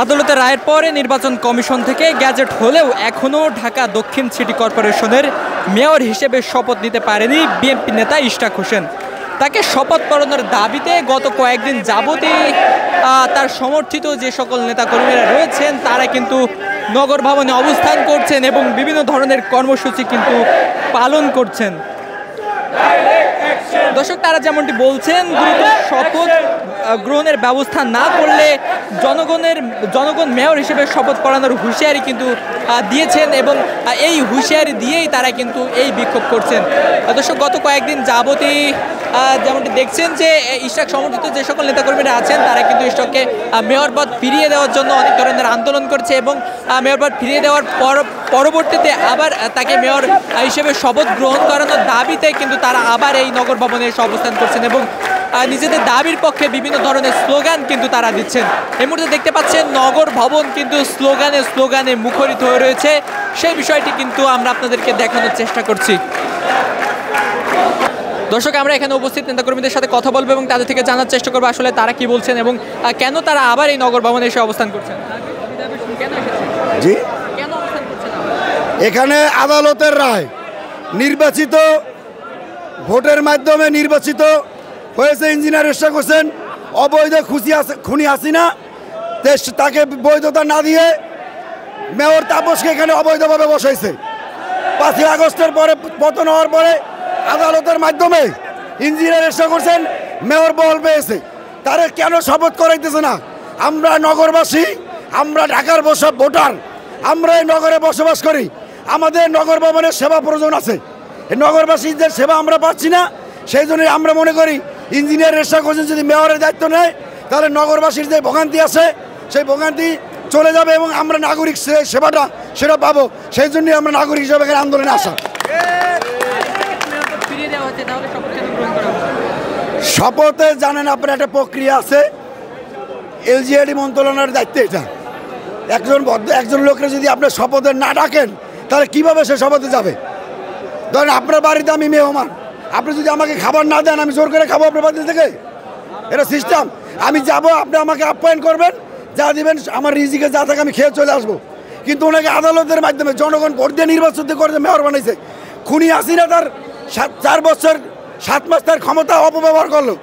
আদালতের রায়ের পরে নির্বাচন কমিশন থেকে গ্যাজেট হলেও এখনও ঢাকা দক্ষিণ সিটি কর্পোরেশনের মেয়র হিসেবে শপথ নিতে পারেনি বিএনপি নেতা ইশরাক হোসেন। তাকে শপথ পড়ানোর দাবিতে গত কয়েকদিন যাবতই তার সমর্থিত যে সকল নেতাকর্মীরা রয়েছেন তারা কিন্তু নগর ভবনে অবস্থান করছেন এবং বিভিন্ন ধরনের কর্মসূচি কিন্তু পালন করছেন। দর্শক, তারা যেমনটি বলছেন, দ্রুত শপথ গ্রহণের ব্যবস্থা না করলে জনগণ মেয়র হিসেবে শপথ পড়ানোর হুঁশিয়ারি কিন্তু দিয়েছেন এবং এই হুঁশিয়ারি দিয়েই তারা কিন্তু এই বিক্ষোভ করছেন। দর্শক, গত কয়েকদিন যাবতই যেমনটি দেখছেন যে ইশরাক সমর্থিত যে সকল নেতাকর্মীরা আছেন তারা কিন্তু ইশরাককে মেয়র পদ ফিরিয়ে দেওয়ার জন্য অনেক ধরনের আন্দোলন করছে এবং মেয়র পদ ফিরিয়ে দেওয়ার পরবর্তীতে আবার তাকে মেয়র হিসেবে শপথ গ্রহণ করানোর দাবিতে কিন্তু তারা আবার এই নগর ভবনে এসে অবস্থান করছেন এবং নিজেদের দাবির পক্ষে বিভিন্ন ধরনের স্লোগান কিন্তু তারা দিচ্ছেন। এই মুহূর্তে দেখতে পাচ্ছেন নগর ভবন কিন্তু স্লোগানে মুখরিত হয়ে রয়েছে। সেই বিষয়টি কিন্তু আমরা আপনাদেরকে দেখানোর চেষ্টা করছি। দর্শক, আমরা এখানে উপস্থিত নেতাকর্মীদের সাথে কথা বলবো এবং তাদের থেকে জানার চেষ্টা করবো আসলে তারা কি বলছেন এবং কেন তারা আবার এই নগর ভবনে এসে অবস্থান করছেন। জি, এখানে আদালতের রায় নির্বাচিত ভোটের মাধ্যমে নির্বাচিত হয়েছে ইঞ্জিনিয়ার ইশরাক হোসেন। অবৈধ খুনি হাসিনা তাকে বৈধতা না দিয়ে মেয়র তাপসকে এখানে অবৈধভাবে বসাইছে। 5ই আগস্টের পরে পতন হওয়ার পরে আদালতের মাধ্যমে ইঞ্জিনিয়ার ইশরাক হোসেন মেয়র বহাল পেয়েছে। তারা কেন শপথ করাইতেছে না? আমরা নগরবাসী, আমরা ঢাকার ভোটার, আমরা এই নগরে বসবাস করি। আমাদের নগর ভবনের সেবা প্রয়োজন আছে। এই নগরবাসীদের সেবা আমরা পাচ্ছি না, সেই জন্যই আমরা মনে করি ইঞ্জিনিয়ার ইশরাক হোসেন যদি মেয়রের দায়িত্ব নেয় তাহলে নগরবাসীর যে ভোগান্তি আছে সেই ভোগান্তি চলে যাবে এবং আমরা নাগরিক সেবাটা সেটা পাবো। সেই জন্যই আমরা নাগরিক হিসাবে এখানে আন্দোলনে আসা। শপথে জানেন আপনার একটা প্রক্রিয়া আছে, এলজিআইডি মন্ত্রণালয়ের দায়িত্ব এটা। একজন লোকের যদি আপনার শপথে না ডাকেন তাহলে কিভাবে সে শপথে যাবে? ধরেন আপনার বাড়িতে আমি মেহমান, আপনি যদি আমাকে খাবার না দেন আমি জোর করে খাবো আপনার বাড়ি থেকে? এটা সিস্টেম। আমি যাব, আপনি আমাকে আপ্যায়ন করবেন, যা দিবেন আমার রিজিকে যা থাকে আমি খেয়ে চলে আসবো। কিন্তু ওনাকে আদালতের মাধ্যমে জনগণ ভোট দিয়ে নির্বাচন করে মেয়র বানাইছে। খুনি হাসিনা তার 4 বছর 7 মাস তার ক্ষমতা অপব্যবহার করলো,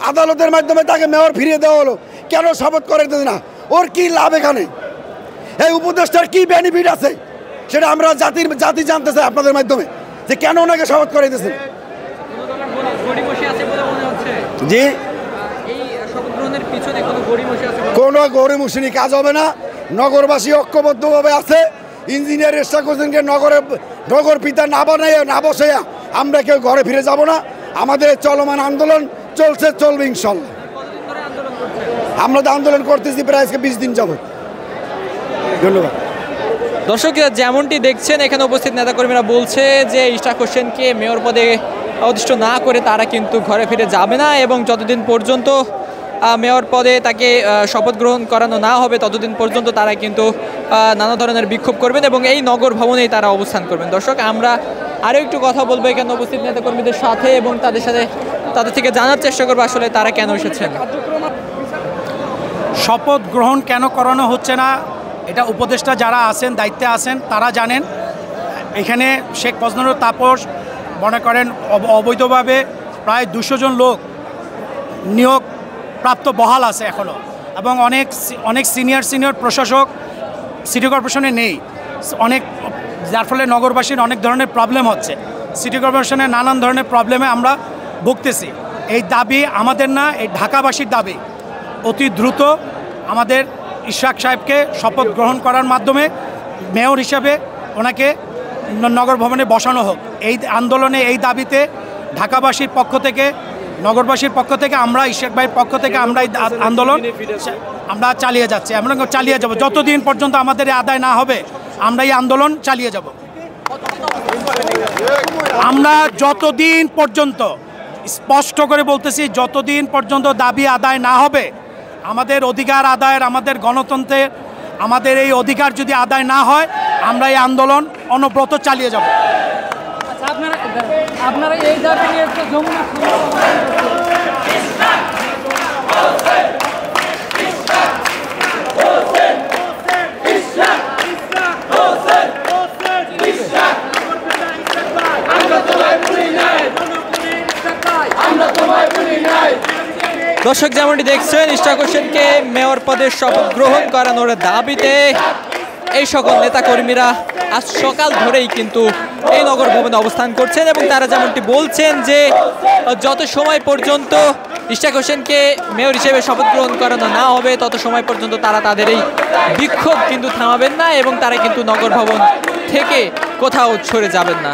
আদালতের মাধ্যমে তাকে মেয়র ফিরিয়ে দেওয়া হলো। কেন শপথ করাইতে না? ওর কি লাভ এখানে? এই উপদেষ্টার কি বেনিফিট আছে সেটা আমরা জাতি জানতে চাই আপনাদের মাধ্যমে, যে কেন ওনাকে শপথ করাইতেছেন। জি, কোনো গড়িমসিনি কাজ হবে না। নগরবাসী ঐক্যবদ্ধভাবে আছে। ইঞ্জিনিয়ার ইশরাক হোসেনকে নগর পিতা না বানাইয়া না বসাইয়া আমরা কেউ ঘরে ফিরে যাব না। আমাদের চলমান আন্দোলন চলবে ইনশাল্লাহ। আমরা তো আন্দোলন করতেছি প্রায় আজকে 20 দিন যাবত। ধন্যবাদ। দর্শক, যেমনটি দেখছেন এখানে উপস্থিত নেতাকর্মীরা বলছে যে ইশরাক হোসেনকে মেয়র পদে অধিষ্ঠ না করে তারা কিন্তু ঘরে ফিরে যাবে না এবং যতদিন পর্যন্ত মেয়র পদে তাকে শপথ গ্রহণ করানো না হবে ততদিন পর্যন্ত তারা কিন্তু নানা ধরনের বিক্ষোভ করবেন এবং এই নগর ভবনেই তারা অবস্থান করবেন। দর্শক, আমরা আরও একটু কথা বলবো এখানে উপস্থিত নেতাকর্মীদের সাথে এবং তাদের থেকে জানার চেষ্টা করবো আসলে তারা কেন এসেছেন। শপথ গ্রহণ কেন করানো হচ্ছে না এটা উপদেষ্টা যারা আছেন, দায়িত্বে আছেন, তারা জানেন। এখানে শেখ ফজলুর তাপস মনে করেন অবৈধভাবে প্রায় 200 জন লোক নিয়োগ প্রাপ্ত বহাল আছে এখনও, এবং অনেক সিনিয়র প্রশাসক সিটি কর্পোরেশনে নেই অনেক, যার ফলে নগরবাসীর অনেক ধরনের প্রবলেম হচ্ছে। সিটি কর্পোরেশনের নানান ধরনের প্রবলেমে আমরা ভুগতেছি। এই দাবি আমাদের না, এই ঢাকাবাসীর দাবি। অতি দ্রুত আমাদের ইশরাক সাহেবকে শপথ গ্রহণ করার মাধ্যমে মেয়র হিসাবে ওনাকে নগর ভবনে বসানো হোক। এই আন্দোলনে, এই দাবিতে ঢাকাবাসীর পক্ষ থেকে, নগরবাসীর পক্ষ থেকে, আমরা ইশরাক ভাইয়ের পক্ষ থেকে আমরা এই আন্দোলন আমরা চালিয়ে যাচ্ছি। আমরা চালিয়ে যাব যতদিন পর্যন্ত আমাদের আদায় না হবে। আমরা এই আন্দোলন চালিয়ে যাব। আমরা যতদিন পর্যন্ত, স্পষ্ট করে বলতেছি, যতদিন পর্যন্ত দাবি আদায় না হবে, আমাদের অধিকার আদায়ের, আমাদের গণতন্ত্রের, আমাদের এই অধিকার যদি আদায় না হয় আমরা এই আন্দোলন অনবরত চালিয়ে যাব। আপনারা এই দাবি নিয়ে যমুনা দর্শক যেমনটি দেখছেন ইশরাক হোসেনকে মেয়র পদের শপথ গ্রহণ করানোর দাবিতে এই সকল নেতাকর্মীরা আজ সকাল ধরেই কিন্তু এই নগর ভবনে অবস্থান করছেন এবং তারা যেমনটি বলছেন যে যত সময় পর্যন্ত ইশরাক হোসেনকে মেয়র হিসেবে শপথ গ্রহণ করানো না হবে তত সময় পর্যন্ত তারা তাদের এই বিক্ষোভ কিন্তু থামাবেন না এবং তারা কিন্তু নগর ভবন থেকে কোথাও সরে যাবেন না।